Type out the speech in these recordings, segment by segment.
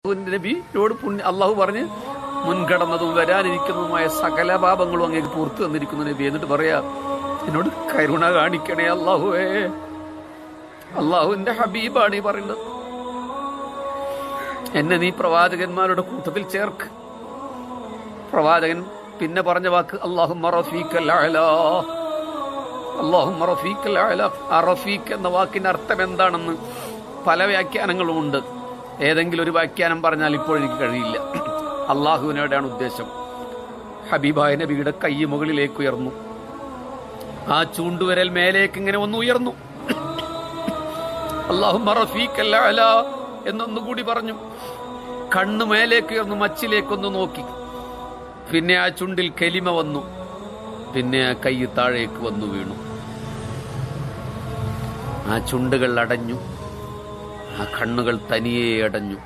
നബിയോട് അള്ളാഹു പറഞ്ഞ് മുൻകടന്നതും വരാനിരിക്കുന്നതുമായ സകല പാപങ്ങളും അങ്ങേക്ക് പുറത്തു തന്നിരിക്കുന്നു നബി. എന്നിട്ട് പറയാ, എന്നോട് കരുണ കാണിക്കണേ അള്ളാഹുവേ. അള്ളാഹുവിന്റെ ഹബീബാണ് ഈ പറയുന്നത്. എന്നെ നീ പ്രവാചകന്മാരുടെ കൂട്ടത്തിൽ ചേർക്ക്. പ്രവാചകൻ പിന്നെ പറഞ്ഞ വാക്ക് അല്ലാഹുമ്മ റഫീഖൽ അഅ്ലാ. അല്ലാഹുമ്മ റഫീഖൽ അഅ്ലാ. ആ റഫീഖ് എന്ന വാക്കിന്റെ അർത്ഥം എന്താണെന്ന് പല വ്യാഖ്യാനങ്ങളുമുണ്ട്. ഏതെങ്കിലും ഒരു വ്യാഖ്യാനം പറഞ്ഞാൽ ഇപ്പോൾ എനിക്ക് കഴിയില്ല. അള്ളാഹുവിനോടാണ് ഉദ്ദേശം. ഹബീബായ നബിയുടെ കൈ മുകളിലേക്ക് ഉയർന്നു, ആ ചൂണ്ടുവിരൽ മേലേക്ക് ഇങ്ങനെ ഒന്ന് ഉയർന്നു. അല്ലാഹുമ്മ റഫീഖൽ അഅ്ലാ എന്നൊന്നുകൂടി പറഞ്ഞു. കണ്ണ് മേലേക്ക് ഉയർന്നു, മച്ചിലേക്കൊന്ന് നോക്കി. പിന്നെ ആ ചുണ്ടിൽ കലിമ വന്നു. പിന്നെ ആ കൈ താഴേക്ക് വന്നു വീണു. ആ ചുണ്ടുകൾ അടഞ്ഞു, ആ കണ്ണുകൾ തനിയെ അടഞ്ഞു.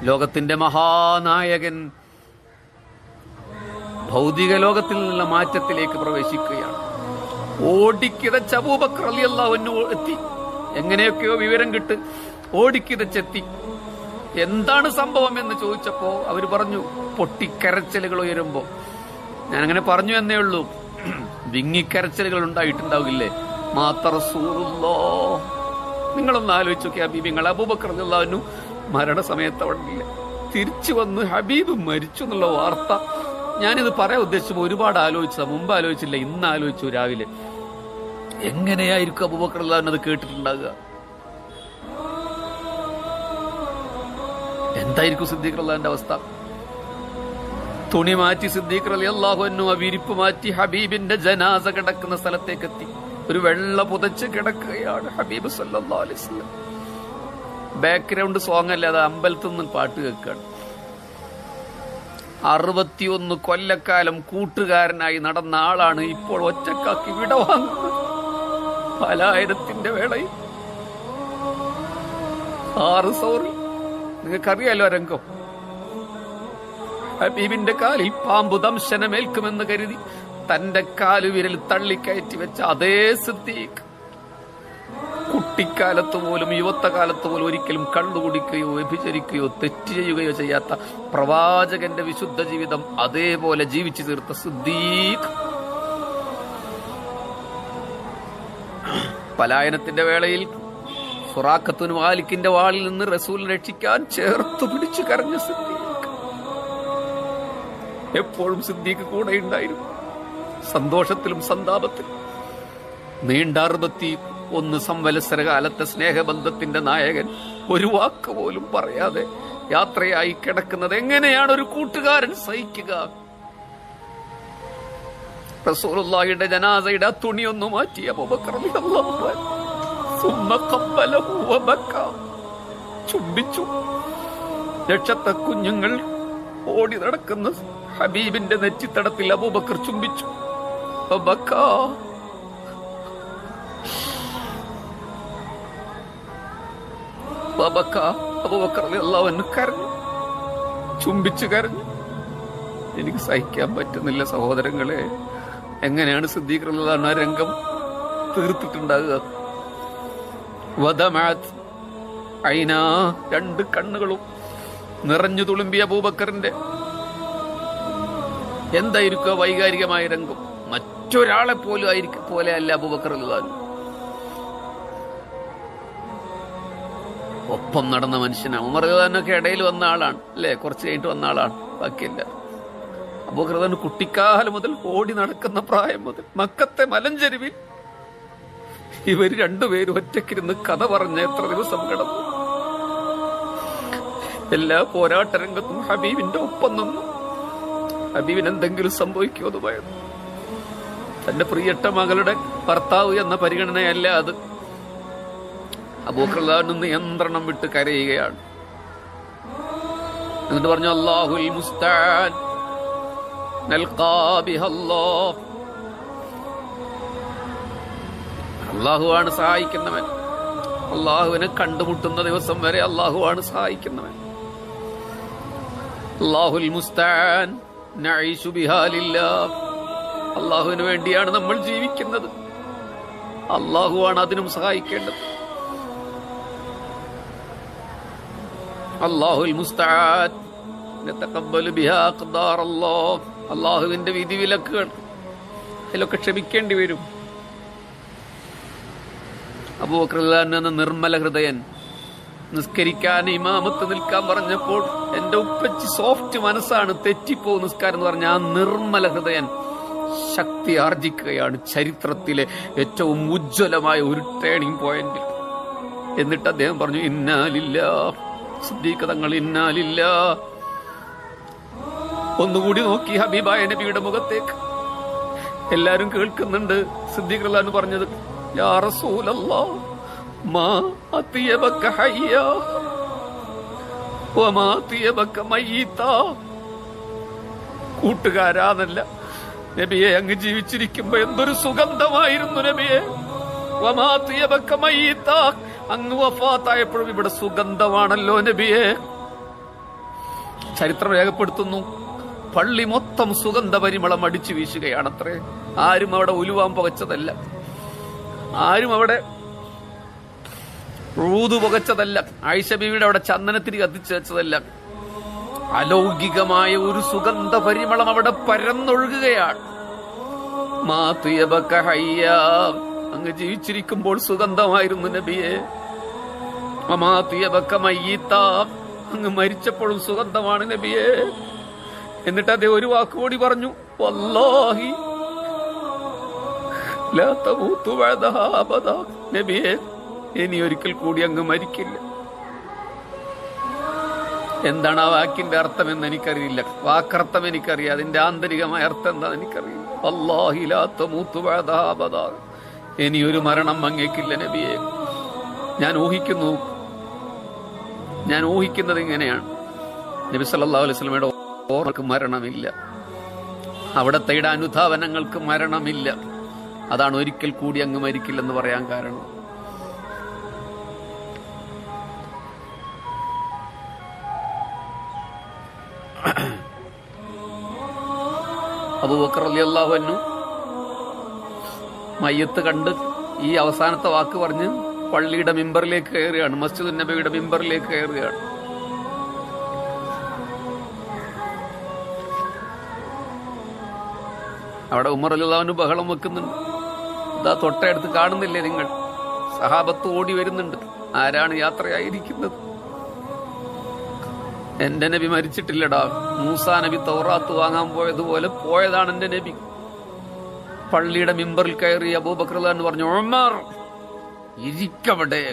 ലോകത്തിന്റെ മഹാനായകൻ ഭൗതിക ലോകത്തിൽ നിന്നുള്ള മാറ്റത്തിലേക്ക് പ്രവേശിക്കുകയാണ്. ഓടിക്കിതച്ച അബൂബക്കർ റളിയല്ലാഹു അൻഹു എത്തി. എങ്ങനെയൊക്കെയോ വിവരം കിട്ട് ഓടിക്കിതച്ചെത്തി. എന്താണ് സംഭവം എന്ന് ചോദിച്ചപ്പോ അവർ പറഞ്ഞു, പൊട്ടിക്കരച്ചിലുകൾ ഉയരുമ്പോ. ഞാനങ്ങനെ പറഞ്ഞു എന്നേ ഉള്ളൂ. വിങ്ങിക്കരച്ചിലുകൾ ഉണ്ടായിട്ടുണ്ടാവില്ലേ? മാത്ത റസൂലുള്ളാഹ്. നിങ്ങളൊന്ന് ആലോചിച്ച് നോക്കിയാ ഹബീബ്, നിങ്ങൾ അബൂബക്കർ റളിയല്ലാഹു അൻഹു മരണസമയത്ത് അവിടെ തിരിച്ചു വന്ന് ഹബീബ് മരിച്ചു എന്നുള്ള വാർത്ത. ഞാനിത് പറയാൻ ഉദ്ദേശിച്ചപ്പോൾ ഒരുപാട് ആലോചിച്ചതാ. മുമ്പ് ആലോചിച്ചില്ല, ഇന്ന് ആലോചിച്ചു രാവിലെ. എങ്ങനെയായിരിക്കും അബൂബക്കർ റളിയല്ലാഹു അൻഹു അത് കേട്ടിട്ടുണ്ടാകുക? എന്തായിരിക്കും സിദ്ദീഖ് റളിയല്ലാഹുവിന്റെ അവസ്ഥ? തുണി മാറ്റി സിദ്ദീഖ് റളിയല്ലാഹു അൻഹു ആ വിരിപ്പ് മാറ്റി ഹബീബിന്റെ ജനാസ കിടക്കുന്ന സ്ഥലത്തേക്ക് എത്തി. ഒരു വെള്ള പുതച്ച് കിടക്കുകയാണ് ഹബീബ് സല്ലല്ലാഹു അലൈഹി വസല്ലം. ബാക്ക്ഗ്രൗണ്ട് സോങ് അല്ലാതെ അമ്പലത്തിൽ നിന്ന് പാട്ട് കേൾക്കുകയാണ്. 61 കൊല്ലക്കാലം കൂട്ടുകാരനായി നടന്ന ആളാണ് ഇപ്പോൾ ഒറ്റക്കാക്കി വിടവാങ്ങുന്നത്. പലായനത്തിന്റെ വേളയിൽ 6 സൗറി. നിങ്ങൾക്കറിയാലോ രംഗം. ഹബീബിന്റെ കാലിൽ പാമ്പു ദംശനമേൽക്കുമെന്ന് കരുതി തന്റെ കാലുവിരൽ തള്ളിക്കയറ്റി വെച്ച അതേ സിദ്ദീഖ് കുട്ടിക്കാലത്ത് പോലും യുവത്വകാലത്ത് പോലും ഒരിക്കലും കള്ളുകുടിക്കുകയോ വ്യഭിചരിക്കുകയോ തെറ്റ് ചെയ്യുകയോ ചെയ്യാത്ത പ്രവാചകന്റെ വിശുദ്ധ ജീവിതം അതേപോലെ ജീവിച്ചു തീർത്ത സിദ്ദീഖ് പലായനത്തിന്റെ വേളയിൽ സുറാഖത്തുൻ മാലിക്കിന്റെ വാളിൽ നിന്ന് റസൂലിനെ രക്ഷിക്കാൻ ചേർത്തു പിടിച്ചു കരഞ്ഞ സിദ്ദീഖ്. എപ്പോഴും സിദ്ദീഖ് കൂടെ ഉണ്ടായിരുന്നു, സന്തോഷത്തിലും സന്താപത്തിലും. നീണ്ട 61 സംവത്സര കാലത്തെ സ്നേഹബന്ധത്തിന്റെ നായകൻ ഒരു വാക്ക് പോലും പറയാതെ യാത്രയായി കിടക്കുന്നത് എങ്ങനെയാണ് ഒരു കൂട്ടുകാരൻ സഹിക്കുക? റസൂലുള്ളാഹിയുടെ ജനാസയുടെ തുണിയൊന്നു മാറ്റി അബൂബക്കർ റളിയല്ലാഹു അൻഹു ചുംബിച്ചു. രക്ഷത്തെ കുഞ്ഞുങ്ങൾ ഓടി നടക്കുന്ന ഹബീബിന്റെ നെറ്റിത്തടത്തിൽ അബൂബക്കർ ചുംബിച്ചു. അബൂബക്കർ റളിയല്ലാഹു അൻഹു കരഞ്ഞു, ചുംബിച്ചു കരഞ്ഞു. എനിക്ക് സഹിക്കാൻ പറ്റുന്നില്ല സഹോദരങ്ങളെ. എങ്ങനെയാണ് സിദ്ദീഖ് റളിയല്ലാഹു അൻഹു ആ രംഗം തീർത്തിട്ടുണ്ടാകുക? വദമഅത് ഐനാ, 2 കണ്ണുകളും നിറഞ്ഞു തുളുമ്പിയ അബൂബക്കറിന്റെ. എന്തായിരിക്കും വൈകാരികമായ രംഗം? മറ്റൊരാളെ പോലും പോലെ അല്ല അബൂബക്കർ റളിയല്ലാഹു അൻഹു. ഒപ്പം നടന്ന മനുഷ്യനാണ്. ഉമർ റളിയല്ലാഹു അൻഹുവിനൊക്കെ ഇടയിൽ വന്ന ആളാണ് അല്ലെ, കുറച്ച് കഴിഞ്ഞിട്ട് വന്ന ആളാണ്, ബാക്കിയല്ല. അബൂബക്കർ റളിയല്ലാഹു അൻഹു കുട്ടിക്കാലം മുതൽ ഓടി നടക്കുന്ന പ്രായം മുതൽ മക്കത്തെ മലഞ്ചെരുവിൽ ഇവർ രണ്ടുപേരും ഒറ്റക്കിരുന്ന് കഥ പറഞ്ഞ എത്ര ദിവസം കിടന്നു. എല്ലാ പോരാട്ട രംഗത്തും ഹബീബിന്റെ ഒപ്പം നിന്നു. ഹബീബിന് എന്തെങ്കിലും സംഭവിക്കുമോ എന്ന് ഭയം. തന്റെ പ്രിയട്ട മകളുടെ ഭർത്താവ് എന്ന പരിഗണനയല്ല അത്. അബൂബക്കർ റളിയല്ലാഹു അൻഹു നിയന്ത്രണം വിട്ട് കരയുകയാണ്. എന്നിട്ട് പറഞ്ഞു, അല്ലാഹുൽ മുസ്തആൻ നൽഖാ ബിഹല്ലാഹ്. അള്ളാഹുവാണ് സഹായിക്കുന്നവൻ. അള്ളാഹുവിനെ കണ്ടുമുട്ടുന്ന ദിവസം വരെ അള്ളാഹുവാണ് സഹായിക്കുന്നവൻ. അല്ലാഹുൽ മുസ്തആൻ നഈശു ബിഹാ ലില്ലാഹ്. അള്ളാഹുവിന് വേണ്ടിയാണ് നമ്മൾ ജീവിക്കുന്നത്. അള്ളാഹുവാണ് അതിനും സഹായിക്കേണ്ടത്. അല്ലാഹുൽ മുസ്തആൻ നതഖബ്ബലു ബിഹാ ഖദാർ അല്ലാഹ്. അല്ലാഹുവിന്റെ വിധിവിലക്കുകൾ അതിലൊക്കെ ക്ഷമിക്കേണ്ടി വരും. അബൂബക്കർ റളിയല്ലാഹു അൻഹു നിർമ്മല ഹൃദയൻ നിസ്കരിക്കാൻ ഇമാമത്ത് നിൽക്കാൻ പറഞ്ഞപ്പോൾ എന്റെ ഉപ്പച്ചി സോഫ്റ്റ് മനസ്സാണ്, തെറ്റിപ്പോ നിസ്കാരം എന്ന് പറഞ്ഞ ആ നിർമ്മല ഹൃദയൻ ശക്തി ആർജിക്കുകയാണ് ചരിത്രത്തിലെ ഏറ്റവും ഉജ്ജ്വലമായ ഒരു ടേണിംഗ് പോയിന്റ്. എന്നിട്ട് അദ്ദേഹം പറഞ്ഞു, ഇന്നാലില്ലാ സിദ്ദീഖ് തങ്ങൾ, ഇന്നാലില്ലാ. ഒന്നുകൂടി നോക്കി ഹബീബായ നബിയുടെ മുഖത്തേക്ക്. എല്ലാരും കേൾക്കുന്നുണ്ട്. സിദ്ദീഖ് റളിയല്ലാഹു അൻഹു പറഞ്ഞത്, യാ റസൂലല്ലാഹ് മാ അത്യബക ഹയ്യ വമാ അത്യബക മയ്യിത. കൂട്ടുകാരാന്നല്ല നബിയെ, അങ്ങ് ജീവിച്ചിരിക്കുമ്പോ എന്തൊരു സുഗന്ധമായിരുന്നു നബിയെ. വമാ അത്യബക മയ്യിത, അങ്ങ് വഫാത്തായപ്പോഴും ഇവിടെ സുഗന്ധമാണല്ലോ നബിയെ. ചരിത്രം രേഖപ്പെടുത്തുന്നു, പള്ളി മൊത്തം സുഗന്ധ പരിമളം അടിച്ചു വീശുകയാണത്രേ. ആരും അവിടെ ഉലുവാൻ പുകച്ചതല്ല, ആരും അവിടെ ഊതു പുകച്ചതല്ല, ആയിഷ ബീവിയുടെ അവിടെ ചന്ദനത്തിരി കത്തിച്ചു വെച്ചതല്ല. അലൗകികമായ ഒരു സുഗന്ധ പരിമളം അവിടെ പരന്നൊഴുകുകയാണ്. മാതിയബക ഹയ്യ, അങ്ങ് ജീവിച്ചിരിക്കുമ്പോൾ സുഗന്ധമായിരുന്നു നബിയെ. മാതിയബക മയ്യിത, അങ്ങ് മരിച്ചപ്പോഴും സുഗന്ധമാണ് നബിയെ. എന്നിട്ട് അദ്ദേഹം ഒരു വാക്കുകൂടി പറഞ്ഞു, വല്ലാഹി ലാ തമൂതു ബഅദഹാ അബദാ. നബിയെ, ഇനി ഒരിക്കൽ കൂടി അങ്ങ് മരിക്കില്ല. എന്താണ് ആ വാക്കിന്റെ അർത്ഥം എന്ന് എനിക്കറിയില്ല, വാക്കർത്ഥം എനിക്കറിയാം, അതിന്റെ ആന്തരികമായ അർത്ഥം എന്താണെന്ന് എനിക്കറിയില്ല. വല്ലാഹി ലാ തമൂതു ബഅദഹാ അബദാ, ഇനി ഒരു മരണം അങ്ങേക്കില്ല നബിയെ. ഞാൻ ഊഹിക്കുന്നത് ഇങ്ങനെയാണ്, നബി സല്ലല്ലാഹു അലൈഹി വസല്ലമയുടെ ഓർമ്മക്ക് മരണമില്ല, അവിടത്തെ അനുധാവനങ്ങൾക്ക് മരണമില്ല. അതാണ് ഒരിക്കൽ കൂടി അങ്ങ് മരിക്കില്ലെന്ന് പറയാൻ കാരണം. അബൂബക്കർ റളിയല്ലാഹു അൻഹു മയ്യത്ത് കണ്ട് ഈ അവസാനത്തെ വാക്ക് പറഞ്ഞ് പള്ളിയുടെ മിമ്പറിലേക്ക് കയറുകയാണ്, മസ്ജിദുൻ നബവിയുടെ മിമ്പറിലേക്ക് കയറുകയാണ്. അവിടെ ഉമർ റളിയല്ലാഹു അൻഹു ബഹളം വെക്കുന്നുണ്ട്. ഇതാ തൊട്ടടുത്ത് കാണുന്നില്ലേ നിങ്ങൾ, സഹാബത്ത് ഓടി വരുന്നുണ്ട്. ആരാണ് യാത്രയായിരിക്കുന്നത്? എന്റെ നബി മരിച്ചിട്ടില്ലടാ, മൂസാ നബി തൗറാത്ത് വാങ്ങാൻ പോയതുപോലെ പോയതാണ് എന്റെ നബി. പള്ളിയുടെ മിമ്പറിൽ കയറി അബൂബക്കർ റളിയല്ലാഹു അൻഹു പറഞ്ഞു, ഉമർ ഇരിക്കവിടെ.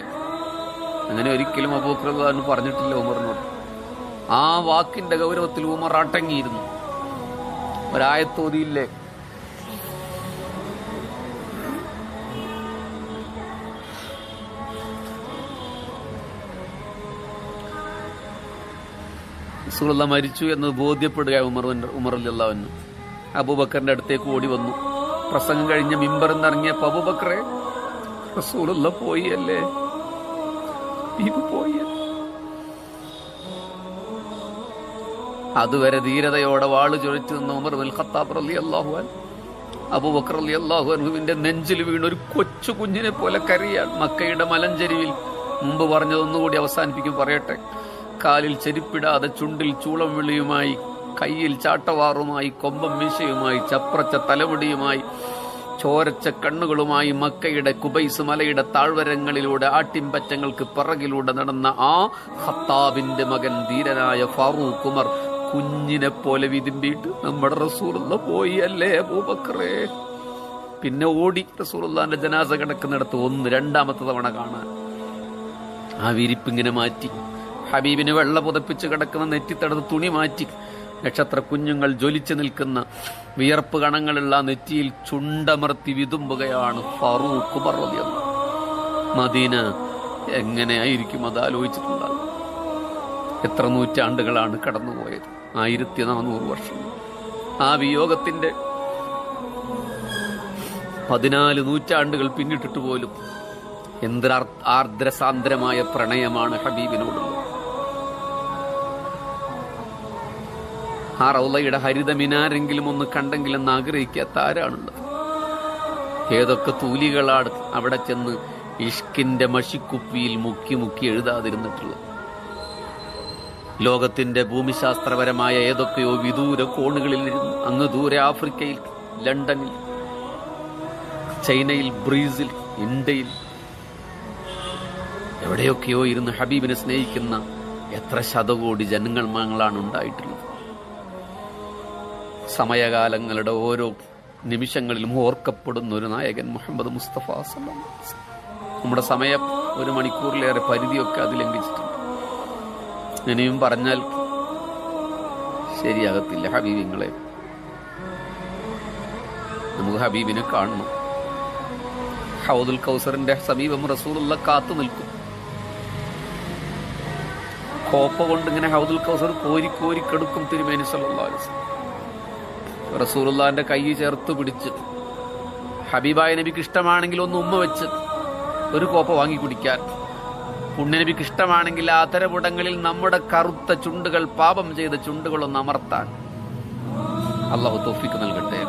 അങ്ങനെ ഒരിക്കലും അബൂബക്കർ റളിയല്ലാഹു അൻഹു പറഞ്ഞിട്ടില്ല ഉമറിനോട്. ആ വാക്കിന്റെ ഗൗരവത്തിൽ ഉമർ അടങ്ങിയിരുന്നു. ഒരായത്തോതിയില്ലേ, റസൂലുള്ളാഹി മരിച്ചു എന്ന് ബോധ്യപ്പെടുക ഉമർ റളിയല്ലാഹു അൻഹു അബൂബക്കറിന്റെ അടുത്തേക്ക് ഓടി വന്നു. പ്രസംഗം കഴിഞ്ഞ് മിമ്പറിൽ നിന്ന് ഇറങ്ങിയപ്പോ, അബൂബക്കറെ റസൂലുള്ളാഹി പോയി അല്ലേ, ഇത് പോയി. അതുവരെ ധീരതയോടെ വാള് ചൊരിച്ചു നിന്ന ഉമർ ഇബ്നുൽ ഖത്താബ് റളിയല്ലാഹു അൻഹു അബൂബക്കർ റളിയല്ലാഹു അൻഹുവിന്റെ നെഞ്ചിൽ വീണ് ഒരു കൊച്ചു കുഞ്ഞിനെ പോലെ കരയാണ്. മക്കയുടെ മലഞ്ചെരിവിൽ മുമ്പ് പറഞ്ഞതൊന്നുകൂടി അവസാനിപ്പിക്കും, പറയട്ടെ. കാലിൽ ചെരുപ്പിടാതെ, ചുണ്ടിൽ ചൂളം വിളിയുമായി, കയ്യിൽ ചാട്ടവാറുമായി, കൊമ്പം മീശയുമായി, ചപ്രച്ച തലമുടിയുമായി, ചോരച്ച കണ്ണുകളുമായി മക്കയുടെ കുബൈസ് മലയുടെ താഴ്വരങ്ങളിലൂടെ ആട്ടിൻപറ്റങ്ങൾക്ക് പിറകിലൂടെ നടന്ന ആ ഖത്താബിന്റെ മകൻ ധീരനായ ഫാറൂഖ് ഉമർ കുഞ്ഞിനെ പോലെ വിതുമ്പിയിട്ട് നമ്മുടെ റസൂലുള്ളാഹി പോയി അല്ലേ അബൂബക്കറേ. പിന്നെ ഓടി റസൂലുള്ളാഹിന്റെ ജനാസ കിടക്കുന്നിടത്ത് രണ്ടാമത്തെ തവണ കാണാൻ. ആ വിരിപ്പിങ്ങനെ മാറ്റി, ഹബീബിന് വെള്ള പുതപ്പിച്ച് കിടക്കുന്ന നെറ്റിത്തടത്ത് തുണി മാറ്റി, നക്ഷത്ര കുഞ്ഞുങ്ങൾ ജ്വലിച്ചു നിൽക്കുന്ന വിയർപ്പ് കണങ്ങളുള്ള നെറ്റിയിൽ ചുണ്ടമർത്തി വിതുമ്പുകയാണ് ഫാറൂഖ് ഉമർ റളിയല്ലാഹു അൻഹു. മദീന എങ്ങനെയായിരിക്കും അത് ആലോചിച്ചിട്ടുണ്ടാകും. എത്ര നൂറ്റാണ്ടുകളാണ് കടന്നുപോയത്, 1400 വർഷം. ആ വിയോഗത്തിന്റെ 14 നൂറ്റാണ്ടുകൾ പിന്നിട്ടിട്ട് പോലും എന്തൊരു ആർദ്രസാന്ദ്രമായ പ്രണയമാണ് ഹബീബിനോടുള്ളത്. ആ റൗളയുടെ ഹരിത മിനാരെങ്കിലും ഒന്ന് കണ്ടെങ്കിലെന്ന് ആഗ്രഹിക്കാത്ത ആരാണുള്ളത്? ഏതൊക്കെ തൂലികളാണ് അവിടെ ചെന്ന് ഇഷ്കിന്റെ മഷിക്കുപ്പിയിൽ മുക്കി മുക്കി എഴുതാതിരുന്നിട്ടുള്ളത്. ലോകത്തിന്റെ ഭൂമിശാസ്ത്രപരമായ ഏതൊക്കെയോ വിദൂര കോണുകളിൽ ഇരുന്ന് അങ്ങ് ദൂരെ ആഫ്രിക്കയിൽ, ലണ്ടനിൽ, ചൈനയിൽ, ബ്രസീൽ, ഇന്ത്യയിൽ എവിടെയൊക്കെയോ ഇരുന്ന് ഹബീബിനെ സ്നേഹിക്കുന്ന എത്ര ശതകോടി ജനങ്ങളാണ് ഉണ്ടായിട്ടുള്ളത്. സമയകാലങ്ങളുടെ ഓരോ നിമിഷങ്ങളിലും ഓർക്കപ്പെടുന്ന ഒരു നായകൻ മുഹമ്മദ് മുസ്തഫ സല്ലല്ലാഹു അലൈഹി വസല്ലം. നമ്മുടെ സമയം 1 മണിക്കൂറിലേറെ പരിധിയൊക്കെ അത് ലംഘിച്ചിട്ടുണ്ട്. ഇനിയും പറഞ്ഞാൽ ശരിയാകത്തില്ല. ഹബീബിങ്ങളെ, നമുക്ക് ഹബീബിനെ കാണണം. ഹൗദുൽ കൗസറിന്റെ സമീപം റസൂലുള്ള കാത്തു നിൽക്കും. കോപ്പ കൊണ്ട് ഇങ്ങനെ ഹൗദുൽ കൗസർ കോരി കോരി കെടുക്കും തിരുമേനി സല്ലല്ലാഹു അലൈഹി വസല്ലം. റസൂലുള്ളാഹിന്റെ കൈ ചേർത്ത് പിടിച്ച് ഹബീബായ നബിക്ക് ഇഷ്ടമാണെങ്കിൽ ഒന്ന് ഉമ്മ വെച്ച് ഒരു കോപ്പ വാങ്ങി കുടിക്കാൻ, പുണ്യനബിക്ക് ഇഷ്ടമാണെങ്കിൽ ആതരപുടങ്ങളിൽ നമ്മുടെ കറുത്ത ചുണ്ടുകൾ, പാപം ചെയ്ത ചുണ്ടുകളൊന്ന് അമർത്താൻ അല്ലാഹു തൗഫീഖ് നൽകട്ടെ.